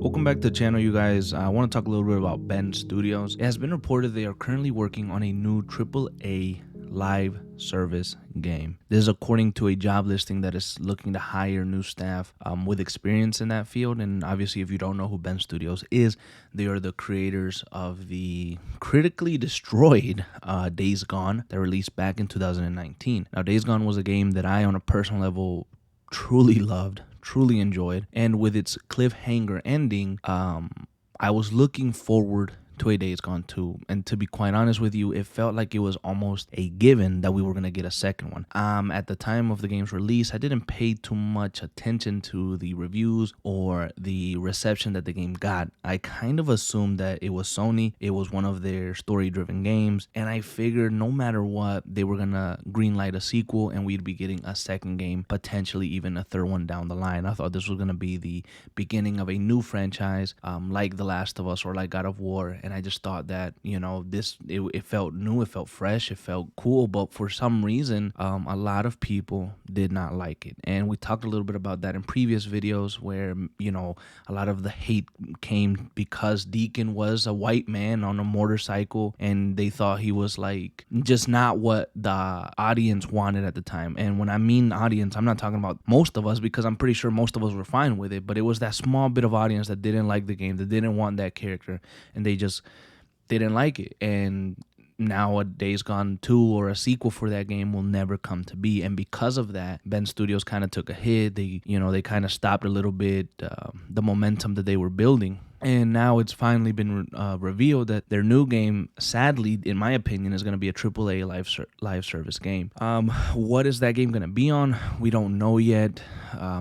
Welcome back to the channel, you guys. I want to talk a little bit about Ben Studios. It has been reported they are currently working on a new AAA live service game. This is according to a job listing that is looking to hire new staff with experience in that field. And obviously, if you don't know who Ben Studios is, they are the creators of the critically destroyed Days Gone that released back in 2019. Now, Days Gone was a game that I, on a personal level, truly loved, truly enjoyed, and with its cliffhanger ending, I was looking forward to a Days Gone 2, and to be quite honest with you, it felt like it was almost a given that we were gonna get a second one. At the time of the game's release, I didn't pay too much attention to the reviews or the reception that the game got. I kind of assumed that it was Sony, it was one of their story-driven games, and I figured no matter what, they were gonna greenlight a sequel and we'd be getting a second game, potentially even a third one down the line. I thought this was gonna be the beginning of a new franchise, like The Last of Us or like God of War, and I just thought that, it felt new, it felt fresh, it felt cool, but for some reason, a lot of people did not like it. And we talked a little bit about that in previous videos where, a lot of the hate came because Deacon was a white man on a motorcycle and they thought he was like just not what the audience wanted at the time. And when I mean audience, I'm not talking about most of us, because I'm pretty sure most of us were fine with it, but it was that small bit of audience that didn't like the game, that didn't want that character, and they didn't like it. And now a Days Gone 2 or a sequel for that game will never come to be. And because of that, Ben Studios kind of took a hit. They kind of stopped a little bit the momentum that they were building. And now it's finally been revealed that their new game, sadly, in my opinion, is going to be a AAA live service game. What is that game going to be on? We don't know yet.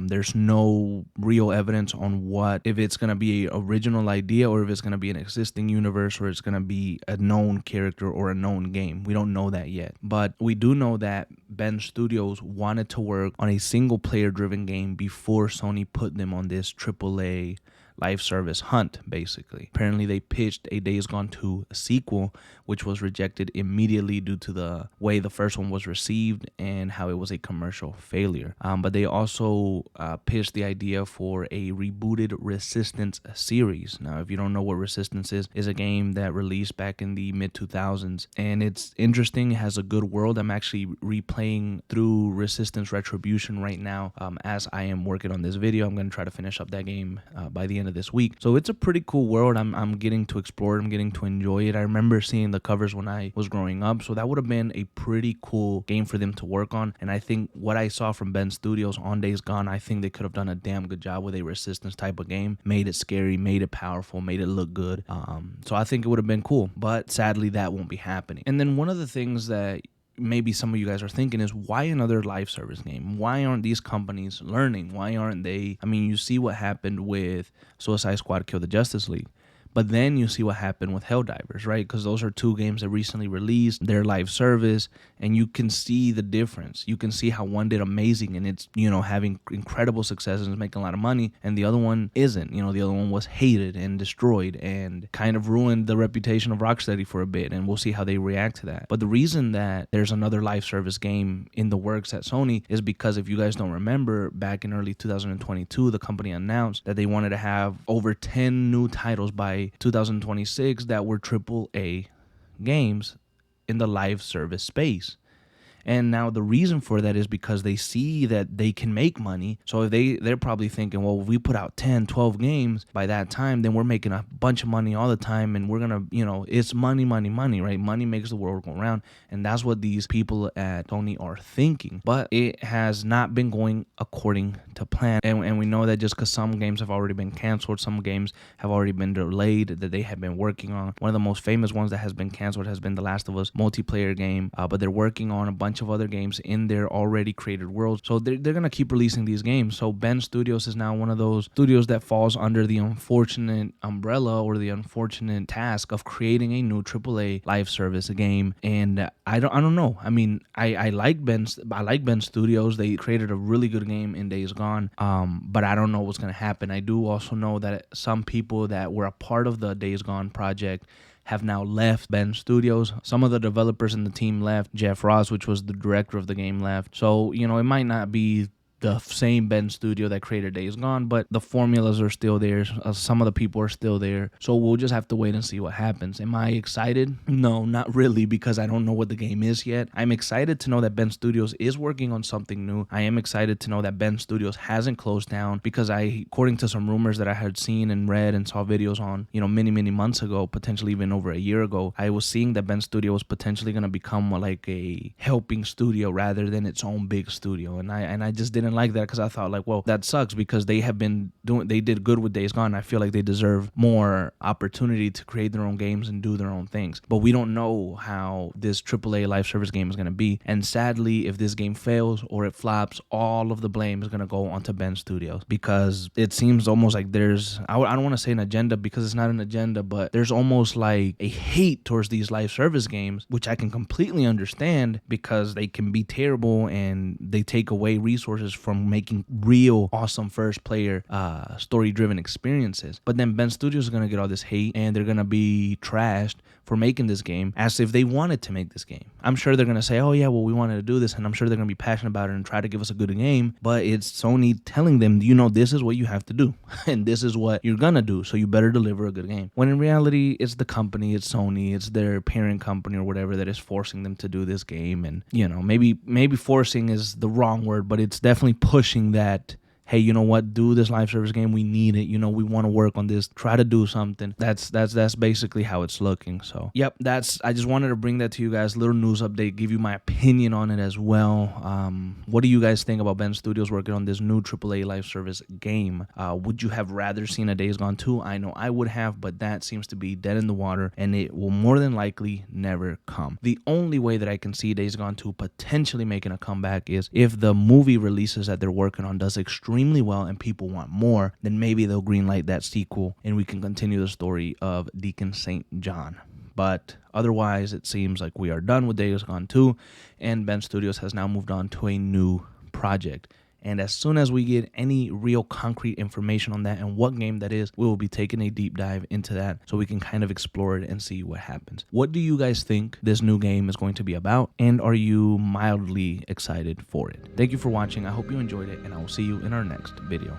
There's no real evidence on if it's going to be an original idea or if it's going to be an existing universe or it's going to be a known character or a known game. We don't know that yet. But we do know that Ben Studios wanted to work on a single-player driven game before Sony put them on this AAA live service hunt, basically. Apparently, they pitched a Days Gone 2 sequel, which was rejected immediately due to the way the first one was received and how it was a commercial failure. But they also pitched the idea for a rebooted Resistance series. Now, if you don't know what Resistance is a game that released back in the mid-2000s, and it's interesting. It has a good world. I'm actually replaying through Resistance Retribution right now as I am working on this video. I'm going to try to finish up that game by the end of this week. So it's a pretty cool world. I'm getting to explore it. I'm getting to enjoy it. I remember seeing the covers when I was growing up, so that would have been a pretty cool game for them to work on. And I think what I saw from Ben Studios on Days Gone, I think they could have done a damn good job with a Resistance type of game. Made it scary, made it powerful, made it look good. So I think it would have been cool, but sadly that won't be happening. And then one of the things that maybe some of you guys are thinking is, why another live service game? Why aren't these companies learning? Why aren't they? I mean, you see what happened with Suicide Squad Kill the Justice League. But then you see what happened with Helldivers, right? Because those are two games that recently released their live service, and you can see the difference. You can see how one did amazing and it's, having incredible successes and making a lot of money, and the other one isn't. The other one was hated and destroyed and kind of ruined the reputation of Rocksteady for a bit, and we'll see how they react to that. But the reason that there's another live service game in the works at Sony is because, if you guys don't remember, back in early 2022, the company announced that they wanted to have over 10 new titles by 2026 that were AAA games in the live service space. And now the reason for that is because they see that they can make money. So if they're probably thinking, well, if we put out 10, 12 games by that time, then we're making a bunch of money all the time. And we're going to, it's money, right? Money makes the world go round. And that's what these people at Sony are thinking. But it has not been going according to plan. And we know that just because some games have already been canceled, some games have already been delayed that they have been working on. One of the most famous ones that has been canceled has been The Last of Us multiplayer game. But they're working on a bunch of other games in their already created world. So they're going to keep releasing these games. So Ben Studios is now one of those studios that falls under the unfortunate umbrella or the unfortunate task of creating a new AAA live service game. And I don't know. I mean, I like Ben Studios. They created a really good game in Days Gone. But I don't know what's going to happen. I do also know that some people that were a part of the Days Gone project have now left Ben Studios. Some of the developers in the team left. Jeff Ross, which was the director of the game, left. So, it might not be the same Ben studio that created Days Gone, but the formulas are still there. Some of the people are still there. So we'll just have to wait and see what happens. Am I excited? No, not really, because I don't know what the game is yet. I'm excited to know that Ben Studios is working on something new. I am excited to know that Ben Studios hasn't closed down, because according to some rumors that I had seen and read and saw videos on, many months ago, potentially even over a year ago, I was seeing that Ben Studio was potentially going to become like a helping studio rather than its own big studio. And I just didn't like that, because I thought like, well, that sucks, because they did good with Days Gone. I feel like they deserve more opportunity to create their own games and do their own things. But we don't know how this AAA live service game is going to be. And sadly, if this game fails or it flops, all of the blame is going to go onto Ben Studios, because it seems almost like I don't want to say an agenda, because it's not an agenda, but there's almost like a hate towards these live service games, which I can completely understand, because they can be terrible and they take away resources from making real awesome first player story driven experiences. But then Ben Studios is going to get all this hate, and they're going to be trashed for making this game as if they wanted to make this game. I'm sure they're going to say, oh yeah, well, we wanted to do this, and I'm sure they're going to be passionate about it and try to give us a good game, but it's Sony telling them, this is what you have to do and this is what you're going to do, so you better deliver a good game. When in reality, it's the company, it's Sony, it's their parent company or whatever that is forcing them to do this game. And maybe forcing is the wrong word, but it's definitely pushing that, hey, you know what, do this live service game, we need it, we want to work on this, try to do something. That's basically how it's looking. So yep, I just wanted to bring that to you guys, little news update, give you my opinion on it as well. What do you guys think about Ben Studios working on this new AAA live service game? Would you have rather seen a Days Gone 2? I know I would have, but that seems to be dead in the water, and it will more than likely never come. The only way that I can see Days Gone 2 potentially making a comeback is if the movie releases that they're working on does extremely well and people want more, then maybe they'll greenlight that sequel and we can continue the story of Deacon St. John. But otherwise, it seems like we are done with Days Gone 2, and Ben Studios has now moved on to a new project. And as soon as we get any real concrete information on that and what game that is, we will be taking a deep dive into that so we can kind of explore it and see what happens. What do you guys think this new game is going to be about? And are you mildly excited for it? Thank you for watching. I hope you enjoyed it, and I will see you in our next video.